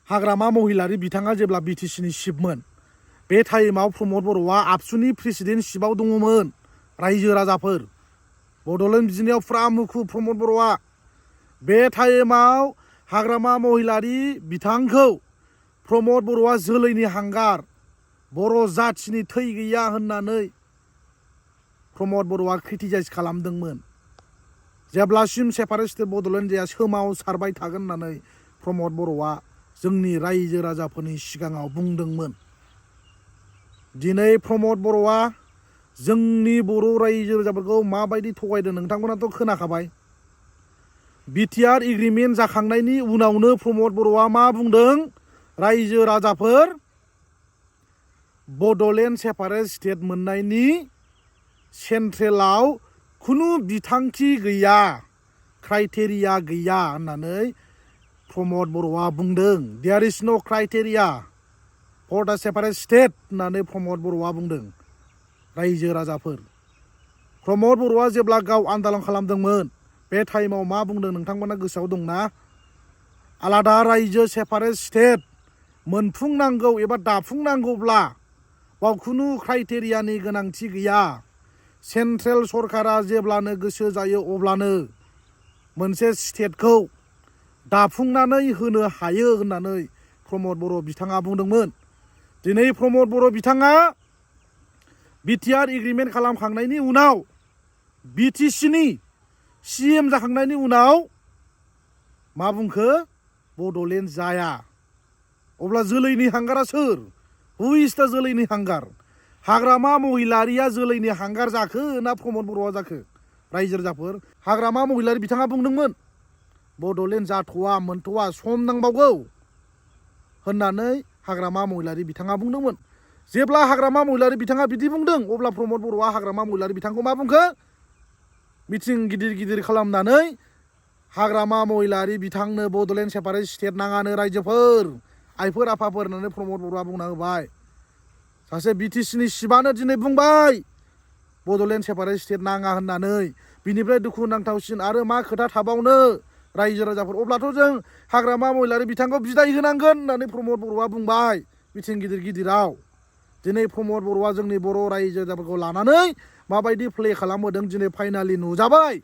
हाग्रामा महिलारि बिथाङा जेब्ला बिटिसिनि चिफमोन बे टाइमाव प्रमद बर'आ आबसुनि प्रेसिडेन्ट चिफआव दङमोन। रायजो राजाफोर बड'लेण्ड बिजिनायाव फुरा मुखुब प्रमद बर'आ। बे टाइमाव हाग्रामा महिलारि बिथांखौ प्रमद बर'आ जोलैनि हांगार, बर' जाथिनि थै गैया होननानै प्रमद बर'आ क्रिटिसाइज खालामदोंमोन। जेब्लासिम सेपारेट स्टेट बड'लेण्ड जाया सोमावसारबाय थागोन होननानै प्रमद बर'आ जोंनि रायजो राजाफोरनि सिगाङाव बुंदोंमोन। दिनै प्रमद बर'आ जोंनि बर' रायजो राजाफोरखौ माबायदि थगायदों नोंथांमोनाथ' खोनाखाबाय। बिटिआर एग्रिमेन्ट जाखांनायनि उनावनो प्रमद बर'आ मा बुंदों? रायजो राजाफोर, बड'लेण्ड सेपारेट स्टेट मोननायनि सेन्ट्रेलाव खुनु बिथांखि गैया, क्राइटेरिया गैया होननानै प्रमद बर'आ बुंदों। देयार इज नो क्राइटेरिया फर दा सेपारेट स्टेट होननानै प्रमद बर'आ बुंदों। रायजो राजाफोर, प्रमद बर'आ जेब्ला गाव आन्दालन खालामदोंमोन बे टाइमाव मा बुंदों नोंथांमोना गोसोआव दंना? आलादा रायजो सेपारेट स्टेट मोनफुंनांगौ एबा दाफुंनांगौब्ला बाव खुनु क्राइटेरियानि गोनांथि गैया। सेन्ट्रेल सरकारा जेब्लानो गोसो जायो अब्लानो मोनसे स्टेटखौ दाफुंनानै होनो हायो होननानै प्रमद बर' बिथाङा बुंदोंमोन। दिनै प्रमद बर' बिथाङा बिटिआर एग्रिमेन्ट खालामखांनायनि उनाव बिटिसिनि CM जाखांनायनि उनाव मा बुंखो? बड'लेण्ड जाया। अब्ला जोलैनि हांगारा सोर? हु इज दा जोलैनि हांगार? हाग्रामा महिलारिया जोलैनि हांगार जाखो ना प्रमद बर'आ जाखो? रायजो राजाफोर, हाग्रामा महिलारि बिथाङा बुंदोंमोन बड'लेण्ड जाथ'वा, मोनथ'वा, सम नांबावगौ होननानै हाग्रामा महिलारि बिथाङा बुंदोंमोन। जेब्ला हाग्रामा महिलारि बिथाङा बिदि बुंदों अब्ला प्रमद बर'आ हाग्रामा महिलारि बिथांखौ मा बुंखो? मिथिं गिदिर गिदिर खालामनानै हाग्रामा महिलारि बिथांनो बड'लेण्ड सेपारेट स्टेट नाङानो रायजोफोर, आइफोर आफाफोर होननानै प्रमद बर'आ बुंना होबाय। सासे बिटिसिनि चिफआनो दिनै बुंबाय बड'लेण्ड सेपारेट स्टेट नाङा होननानै। बिनिफ्राय दुखु नांथावसिन आरो मा खोथा थाबावनो रायजो राजाफोर? अब्लाथ' जों हाग्रामा महिलारि बिथांखौ बिदाय होनांगोन होननानै प्रमद बर'आ बुंबाय मिथिं गिदिर गिदिराव। दिनै प्रमद बर'आ जोंनि बर' रायजो राजाफोरखौ लानानै माबायदि प्ले खालामबोदों दिनै फाइनालि नुजाबाय।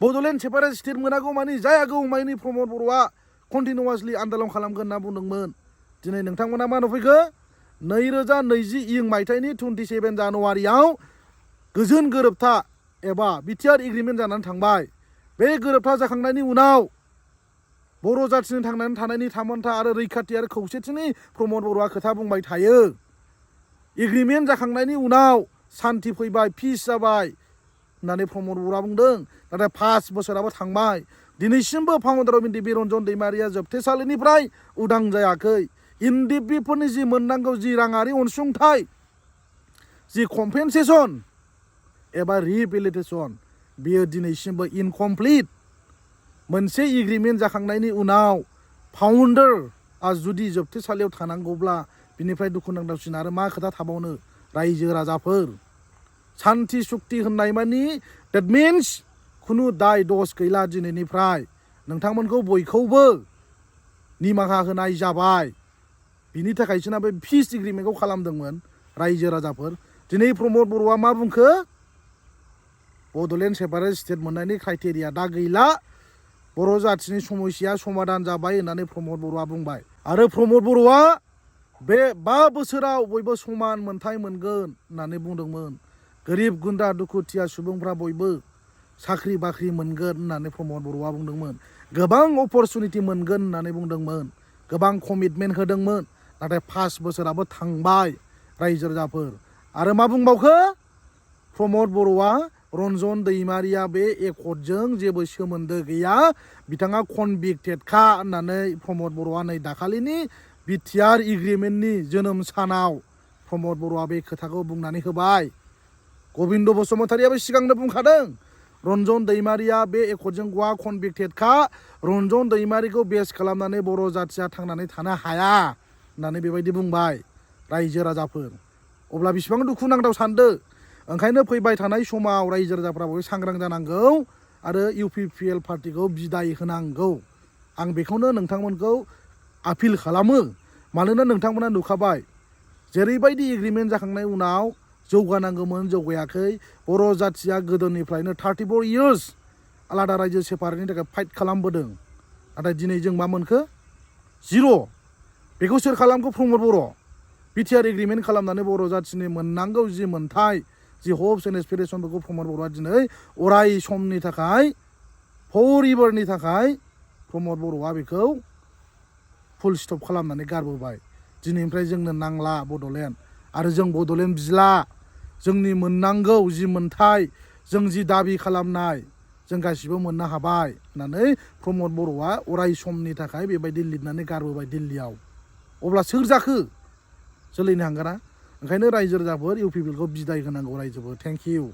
बड'लेण्ड सेपारेट स्टेट मोनागौ मानि जायागौ मानि प्रमद बर'आ कन्टिनिउवासलि आन्दालन खालामगोन होनना बुंदोंमोन। दिनै नोंथांमोना मा नुफैखो? 2020 मायथाइनि 27 जानुवारियाव गोजोन गोरोबथा एबा बिटिआर एग्रिमेन्ट जानानै थांबाय। बे गोरोबथा जाखांनायनि उनाव बर' जाथिनि थांनानै थानायनि थामोनथा आरो रैखाथि आरो खौसेथिनि प्रमद बर'आ खोथा बुंबाय थायो। एग्रिमेन्ट जाखांनायनि उनाव सान्थि फैबाय, पिस जाबाय होननानै प्रमद बर'आ बुंदों। नाथाय 5 बोसोराबो थांबाय, दिनैसिमबो फाउन्डार अफ एनडिएफबि रन्जन दैमारिया जोबथेसालिनिफ्राय उदां जायाखै। एनडिएफबिफोरनि जि मोननांगौ जि राङारि अनसुंथाइ, जि कम्पेनसेसन एबा रिहेबिलिटेसन, बेयो दिनैसिमबो इनकमप्लिट। मोनसे एग्रिमेन्ट जाखांनायनि उनाव फाउन्डारआ जुदि जोबथेसालियाव थानांगौब्ला बिनिफ्राय दुखु नांथावसिन आरो मा खोथा थाबावनो? रायजो राजाफोर, सान्थि सुक्ति होननाय मानि देट मिन्स खुनु दाय दस गैला। दिनैनिफ्राय नोंथांमोनखौ बयखौबो निमाहा होनाय जाबाय। बिनि थाखायसो ना बे पिस एग्रिमेन्टखौ खालामदोंमोन रायजो राजाफोर। दिनै प्रमद बर'आ मा बुंखो? बड'लेण्ड सेपारेट स्टेट मोननायनि क्राइटेरिया दा गैला, बर' जाथिनि समस्या समाधान जाबाय होननानै प्रमद बर'आ बुंबाय। आरो प्रमद बर'आ बे 5 बोसोराव बयबो समान मोनथाय मोनगोन होननानै बुंदोंमोन। गोरिब गुन्द्रा दुखुथिया सुबुंफ्रा बयबो साख्रि बाख्रि मोनगोन होननानै प्रमद बर'आ बुंदोंमोन। गोबां अपरचुनिटि मोनगोन होननानै बुंदोंमोन। गोबां कमिटमेन्ट होदोंमोन। नाथाय 5 बोसोराबो थांबाय रायजो राजाफोर। आरो मा बुंबावखो? प्रमद बर'आ रन्जन दैमारिया बे एकर्डजों जेबो सोमोन्दो गैया, बिथाङा कनभिक्टेडखा होननानै प्रमद बर'आ नै दाखालिनि बिटिआर एग्रिमेन्टनि जोनोम सानाव प्रमद बर'आ बे खोथाखौ बुंनानै होबाय। गबिन्द बसुमतारियाबो सिगांनो बुंखादों रन्जन दैमारिया बे एकर्डजों गवा कनभिक्टेडखा, रन्जन दैमारिखौ बेस खालामनानै बर' जाथिया थांनानै थानो हाया होननानै बेबायदि बुंबाय रायजो राजाफोर। अब्ला बेसेबां दुखु नांथाव सानदो। ओंखायनो फैबाय थानाय समाव रायजो राजाफ्रा बयबो सांग्रां जानांगौ आरो इउपिपिएल पार्टिखौ बिदाय होनांगौ। आं बेखौनो नोंथांमोनखौ आपिल खालामो मानोना नोंथांमोना नुखाबाय जेरैबायदि एग्रिमेन्ट जाखांनाय उनाव जौगानांगौमोन जौगायाखै बर' जाथिया गोदोनिफ्रायनो 34 years आलादा रायजो सेपारेटनि थाखाय फाइट खालामबोदों नाथाय दिनै जों मा मोनखो जिर' बेखौ सोर खालामखो प्रमद बर' बिटिआर एग्रिमेन्ट खालामनानै बर' जाथिनि मोननांगौ जि मोनथाय जि हप्स एन्ड एसपिरेसनफोरखौ प्रमद बर'आ दिनै अराय समनि थाखाय फरिभारनि थाखाय प्रमद बर'आ बेखौ फुल स्टप खालामनानै गारबोबाय दिनैनिफ्राय जोंनो नांला बड'लेण्ड आरो जों बड'लेण्ड बिला जोंनि मोननांगौ जि मोनथाय जों जि दाबि खालामनाय जों गासिबो मोननो हाबाय होननानै प्रमद बर'आ अराय समनि थाखाय बेबायदि लिरनानै गारबोबाय दिल्लीयाव अब्ला सोर जाखो जोलैनि हांगारा ओंखायनो रायजो राजाफोर इउ पि पि एल खौ बिदाय होनांगौ रायजोफोर थेंक इउ